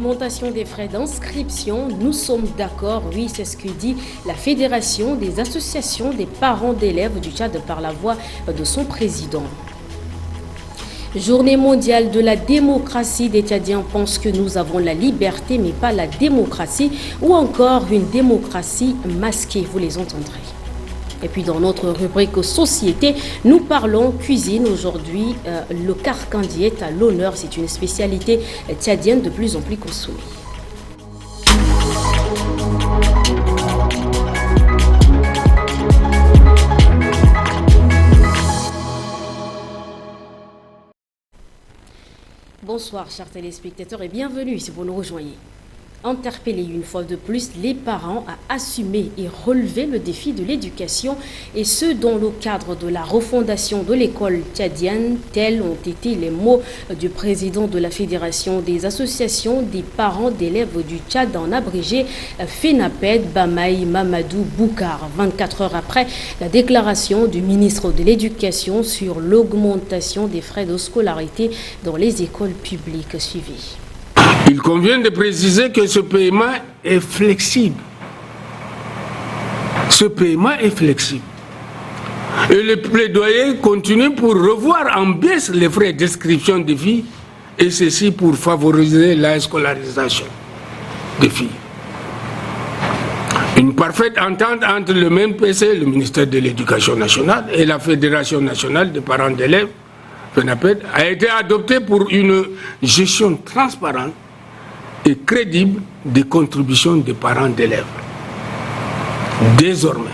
L'augmentation des frais d'inscription, nous sommes d'accord, oui, c'est ce que dit la Fédération des associations des parents d'élèves du Tchad par la voix de son président. Journée mondiale de la démocratie, des Tchadiens pensent que nous avons la liberté mais pas la démocratie, ou encore une démocratie masquée, vous les entendrez. Et puis dans notre rubrique société, nous parlons cuisine. Aujourd'hui, le carcandi est à l'honneur. C'est une spécialité tchadienne de plus en plus consommée. Bonsoir chers téléspectateurs et bienvenue si vous nous rejoignez. Interpeller une fois de plus les parents à assumer et relever le défi de l'éducation, et ce dans le cadre de la refondation de l'école tchadienne. Tels ont été les mots du président de la Fédération des associations des parents d'élèves du Tchad, en abrégé FENAPED, Bamaï Mamadou Boukar. 24 heures après la déclaration du ministre de l'Éducation sur l'augmentation des frais de scolarité dans les écoles publiques. Suivies. Il convient de préciser que ce paiement est flexible. Ce paiement est flexible. Et le plaidoyer continue pour revoir en baisse les frais d'inscription des filles, et ceci pour favoriser la scolarisation des filles. Une parfaite entente entre le MPC, le ministère de l'Éducation nationale, et la Fédération nationale des parents d'élèves, FENAPED, a été adoptée pour une gestion transparente et crédible des contributions des parents d'élèves. Désormais,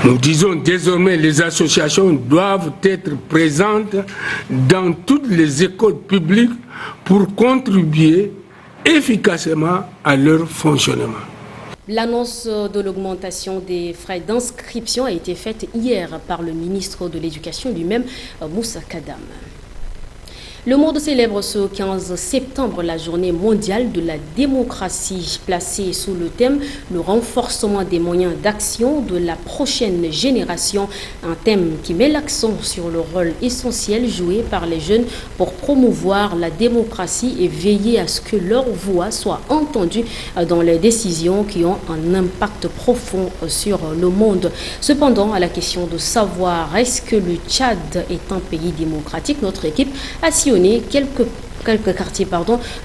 nous disons désormais, les associations doivent être présentes dans toutes les écoles publiques pour contribuer efficacement à leur fonctionnement. L'annonce de l'augmentation des frais d'inscription a été faite hier par le ministre de l'Éducation lui-même, Moussa Kadam. Le monde célèbre ce 15 septembre la journée mondiale de la démocratie, placée sous le thème « Le renforcement des moyens d'action de la prochaine génération », un thème qui met l'accent sur le rôle essentiel joué par les jeunes pour promouvoir la démocratie et veiller à ce que leur voix soit entendue dans les décisions qui ont un impact profond sur le monde. Cependant, à la question de savoir est-ce que le Tchad est un pays démocratique, notre équipe a sillonné quelques quartiers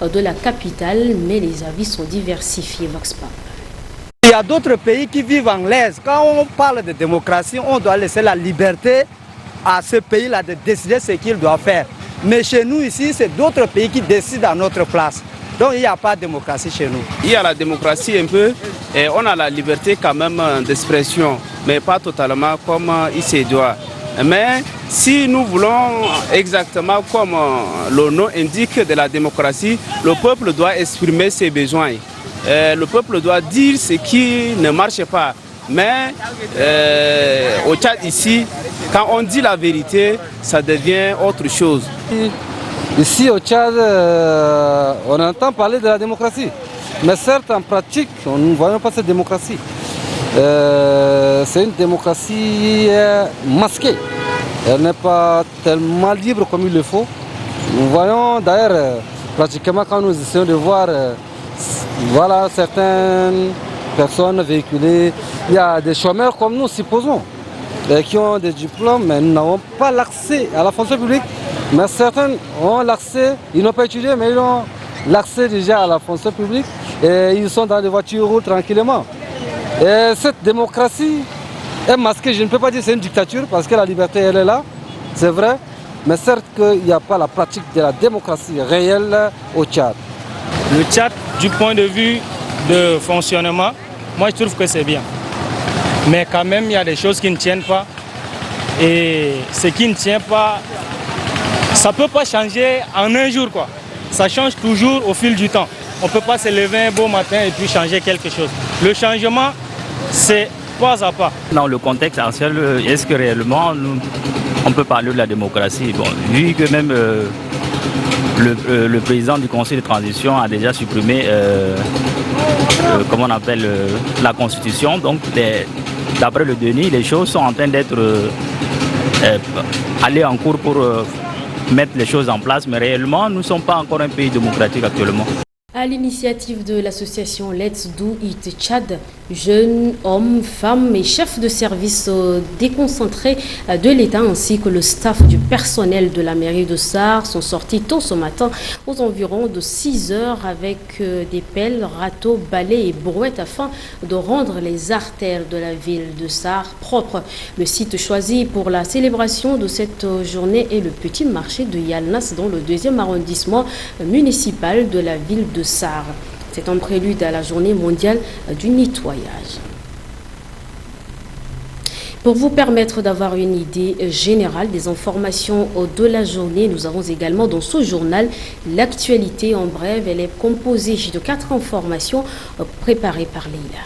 de la capitale, mais les avis sont diversifiés. Vox Pop. Il y a d'autres pays qui vivent en l'aise. Quand on parle de démocratie, on doit laisser la liberté à ce pays-là de décider ce qu'il doit faire. Mais chez nous ici, c'est d'autres pays qui décident à notre place. Donc il n'y a pas de démocratie chez nous. Il y a la démocratie un peu, et on a la liberté quand même d'expression, mais pas totalement comme il se doit. Mais si nous voulons exactement comme le nom indique de la démocratie, le peuple doit exprimer ses besoins. Le peuple doit dire ce qui ne marche pas. Mais au Tchad ici, quand on dit la vérité, ça devient autre chose. Ici au Tchad, on entend parler de la démocratie. Mais certes, en pratique, nous ne voyons pas cette démocratie. C'est une démocratie masquée. Elle n'est pas tellement libre comme il le faut. Nous voyons d'ailleurs, pratiquement quand nous essayons de voir voilà, certaines personnes véhiculées, il y a des chômeurs comme nous, supposons, qui ont des diplômes, mais nous n'avons pas l'accès à la fonction publique. Mais certains ont l'accès, ils n'ont pas étudié, mais ils ont l'accès déjà à la fonction publique et ils sont dans des voitures roulent tranquillement. Et cette démocratie est masquée, je ne peux pas dire que c'est une dictature parce que la liberté elle est là, c'est vrai, mais certes qu'il n'y a pas la pratique de la démocratie réelle au Tchad. Le Tchad, du point de vue de fonctionnement, moi je trouve que c'est bien. Mais quand même il y a des choses qui ne tiennent pas et ce qui ne tient pas, ça ne peut pas changer en un jour quoi. Ça change toujours au fil du temps. On ne peut pas se lever un beau matin et puis changer quelque chose. Le changement, c'est pas à pas. Dans le contexte actuel, est-ce que réellement on peut parler de la démocratie? Bon, vu que même le président du conseil de transition a déjà supprimé comment on appelle, la constitution, donc d'après le DENI, les choses sont en train d'être allées en cours pour mettre les choses en place, mais réellement, nous ne sommes pas encore un pays démocratique actuellement. À l'initiative de l'association Let's Do It Tchad, jeunes, hommes, femmes et chefs de service déconcentrés de l'État ainsi que le staff du personnel de la mairie de Sarre sont sortis tôt ce matin aux environs de 6 heures avec des pelles, râteaux, balais et brouettes afin de rendre les artères de la ville de Sarre propres. Le site choisi pour la célébration de cette journée est le petit marché de Yalnas dans le 2e arrondissement municipal de la ville de Sarre. C'est un prélude à la journée mondiale du nettoyage. Pour vous permettre d'avoir une idée générale des informations de la journée, nous avons également dans ce journal l'actualité en bref. Elle est composée de 4 informations préparées par Leila.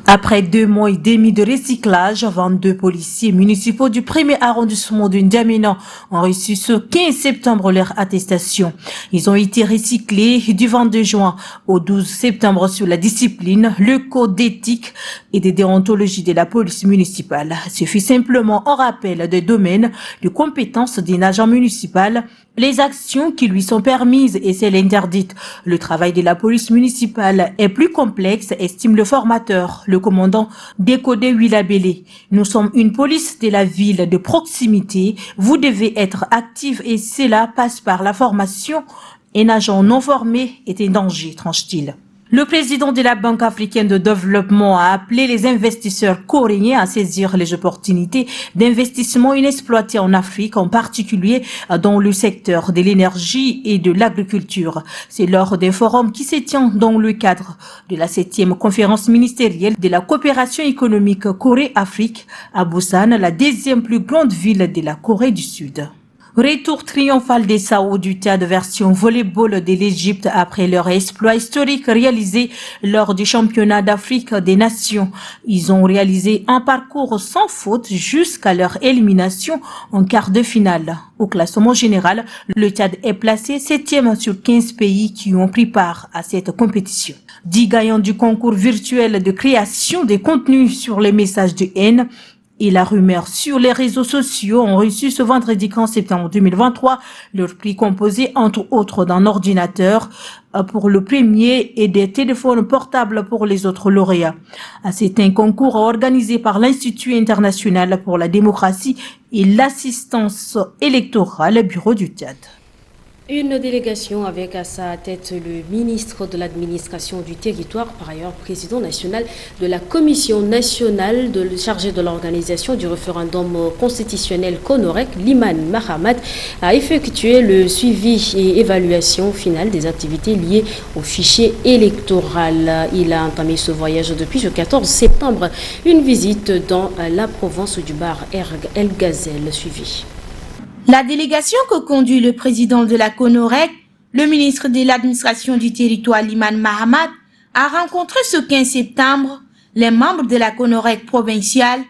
Après 2 mois et demi de recyclage, 22 policiers municipaux du 1er arrondissement de N'Djamena ont reçu ce 15 septembre leur attestation. Ils ont été recyclés du 22 juin au 12 septembre sur la discipline, le code d'éthique et de déontologie de la police municipale. Ce fut simplement un rappel des domaines de compétences d'un agent municipal, les actions qui lui sont permises et celles interdites. Le travail de la police municipale est plus complexe, estime le formateur, le commandant Décodé Willabélé. Nous sommes une police de la ville de proximité. Vous devez être actif et cela passe par la formation. Un agent non formé est un danger, tranche-t-il. Le président de la Banque africaine de développement a appelé les investisseurs coréens à saisir les opportunités d'investissement inexploitées en Afrique, en particulier dans le secteur de l'énergie et de l'agriculture. C'est lors d'un forum qui se tient dans le cadre de la 7e conférence ministérielle de la coopération économique Corée-Afrique à Busan, la 2e plus grande ville de la Corée du Sud. Retour triomphal des Sao du Tchad version volleyball de l'Égypte après leur exploit historique réalisé lors du championnat d'Afrique des Nations. Ils ont réalisé un parcours sans faute jusqu'à leur élimination en quart de finale. Au classement général, le Tchad est placé 7e sur 15 pays qui ont pris part à cette compétition. 10 gagnants du concours virtuel de création des contenus sur les messages de haine et la rumeur sur les réseaux sociaux ont reçu ce vendredi 15 septembre 2023 leur prix composé entre autres d'un ordinateur pour le premier et des téléphones portables pour les autres lauréats. C'est un concours organisé par l'Institut international pour la démocratie et l'assistance électorale Bureau du Tchad. Une délégation avec à sa tête le ministre de l'administration du territoire, par ailleurs président national de la commission nationale chargée de l'organisation du référendum constitutionnel CONOREC, Liman Mahamat, a effectué le suivi et évaluation finale des activités liées au fichier électoral. Il a entamé ce voyage depuis le 14 septembre, une visite dans la province du Bahr El Ghazal suivie. La délégation que conduit le président de la CONOREC, le ministre de l'administration du territoire Liman Mahamat, a rencontré ce 15 septembre les membres de la CONOREC provinciale,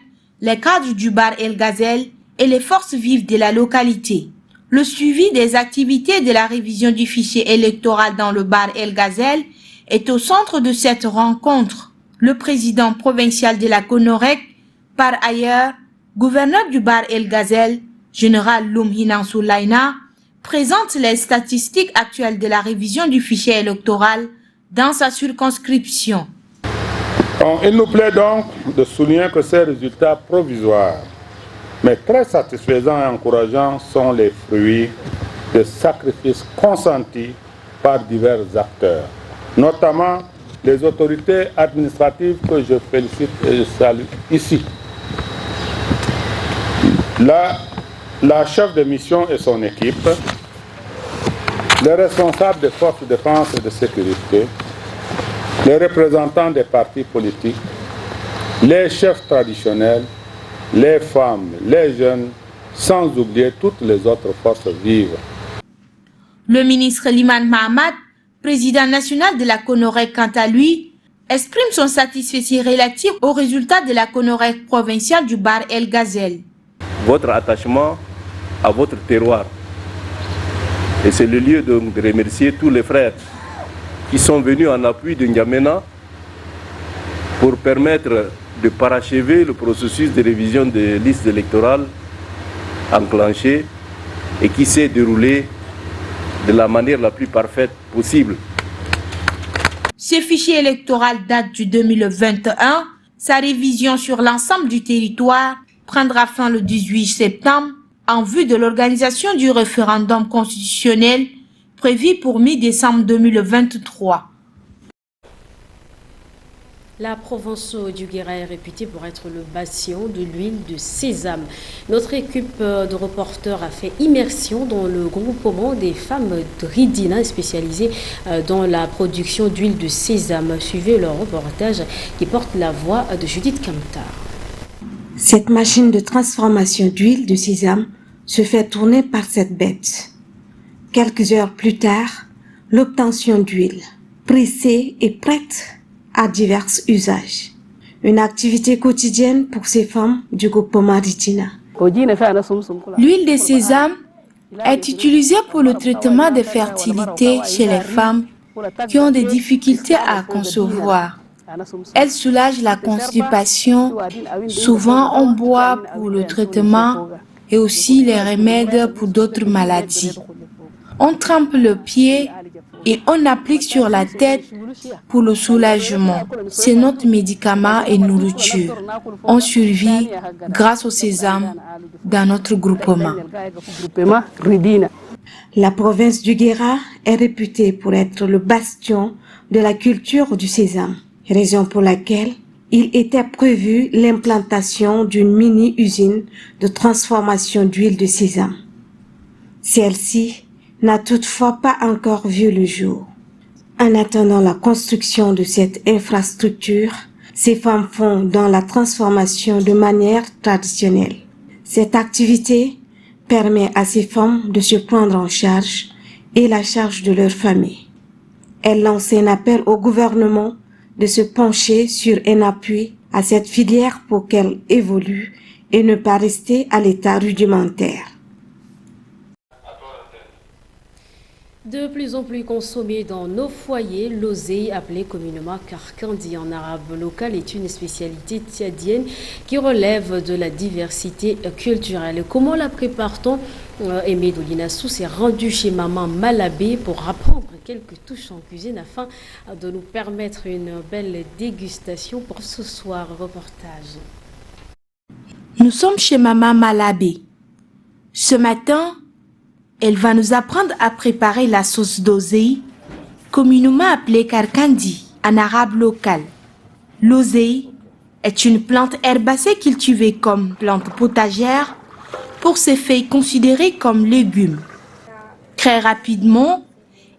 les cadres du Bahr El Ghazal et les forces vives de la localité. Le suivi des activités de la révision du fichier électoral dans le Bahr El Ghazal est au centre de cette rencontre. Le président provincial de la CONOREC, par ailleurs, gouverneur du Bahr El Ghazal, Général Loumhinan Soulaina, présente les statistiques actuelles de la révision du fichier électoral dans sa circonscription. Il nous plaît donc de souligner que ces résultats provisoires, mais très satisfaisants et encourageants, sont les fruits de sacrifices consentis par divers acteurs, notamment les autorités administratives que je félicite et je salue ici. La chef de mission et son équipe, les responsables des forces de défense et de sécurité, les représentants des partis politiques, les chefs traditionnels, les femmes, les jeunes, sans oublier toutes les autres forces vives. Le ministre Liman Mahamat, président national de la CONOREC, quant à lui, exprime son satisfaction relatif aux résultats de la CONOREC provinciale du Bahr El Ghazal. Votre attachement à votre terroir. Et c'est le lieu de remercier tous les frères qui sont venus en appui de N'Djamena pour permettre de parachever le processus de révision des listes électorales enclenché et qui s'est déroulé de la manière la plus parfaite possible. Ce fichier électoral date du 2021. Sa révision sur l'ensemble du territoire prendra fin le 18 septembre en vue de l'organisation du référendum constitutionnel prévu pour mi-décembre 2023. La province du Guéra est réputée pour être le bastion de l'huile de sésame. Notre équipe de reporters a fait immersion dans le groupement des femmes de Ridina spécialisées dans la production d'huile de sésame. Suivez leur reportage qui porte la voix de Judith Kamtar. Cette machine de transformation d'huile de sésame se fait tourner par cette bête. Quelques heures plus tard, l'obtention d'huile, pressée et prête à divers usages. Une activité quotidienne pour ces femmes du groupement Ridina. L'huile de sésame est utilisée pour le traitement de fertilité chez les femmes qui ont des difficultés à concevoir. Elle soulage la constipation. Souvent, on boit pour le traitement et aussi les remèdes pour d'autres maladies. On trempe le pied et on applique sur la tête pour le soulagement. C'est notre médicament et nourriture. On survit grâce au sésame dans notre groupement. La province du Guéra est réputée pour être le bastion de la culture du sésame, raison pour laquelle il était prévu l'implantation d'une mini-usine de transformation d'huile de sésame. Celle-ci n'a toutefois pas encore vu le jour. En attendant la construction de cette infrastructure, ces femmes font dans la transformation de manière traditionnelle. Cette activité permet à ces femmes de se prendre en charge et la charge de leur famille. Elle lance un appel au gouvernement de se pencher sur un appui à cette filière pour qu'elle évolue et ne pas rester à l'état rudimentaire. De plus en plus consommée dans nos foyers, l'oseille, appelée communément karkandi en arabe local, est une spécialité tchadienne qui relève de la diversité culturelle. Comment la prépare-t-on? Aimé Dolinassou s'est rendu chez maman Malabé pour apprendre quelques touches en cuisine afin de nous permettre une belle dégustation pour ce soir. Reportage. Nous sommes chez maman Malabé. Ce matin, elle va nous apprendre à préparer la sauce d'oseille, communément appelée karkandi en arabe local. L'oseille est une plante herbacée cultivée comme plante potagère pour ses feuilles considérées comme légumes. Très rapidement,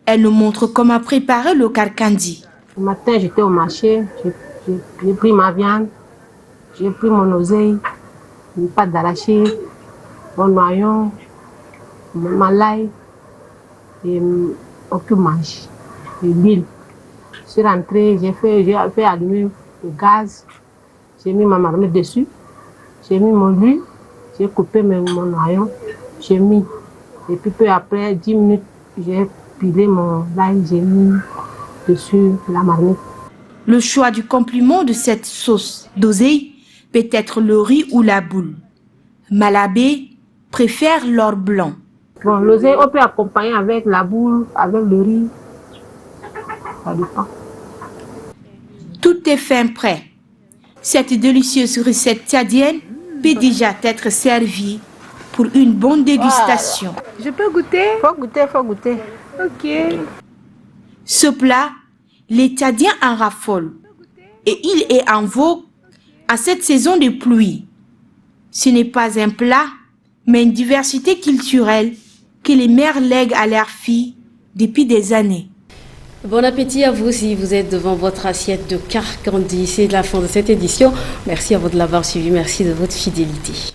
elle nous montre comment préparer le karkandi. Ce matin, j'étais au marché, j'ai pris ma viande, j'ai pris mon oseille, une pâte d'arachide, mon noyon, ma l'ail et aucun mange et l'huile. Je suis rentrée, j'ai fait allumer le gaz, j'ai mis ma marmite dessus, j'ai mis mon huile, j'ai coupé mon noyon, j'ai mis. Et puis peu après, 10 minutes, j'ai pilé mon l'ail, j'ai mis dessus la marmite. Le choix du complément de cette sauce d'oseille peut être le riz ou la boule. Malabé préfère l'or blanc. Bon, l'oseille, on peut accompagner avec la boule, avec le riz. Ça dépend. Tout est fin prêt. Cette délicieuse recette tchadienne peut déjà être servie pour une bonne dégustation. Je peux goûter? Faut goûter. Ok. Ce plat, les Tchadiens en raffolent et il est en vogue à cette saison de pluie. Ce n'est pas un plat, mais une diversité culturelle que les mères lèguent à leurs filles depuis des années. Bon appétit à vous si vous êtes devant votre assiette de karkandi. C'est la fin de cette édition. Merci à vous de l'avoir suivi. Merci de votre fidélité.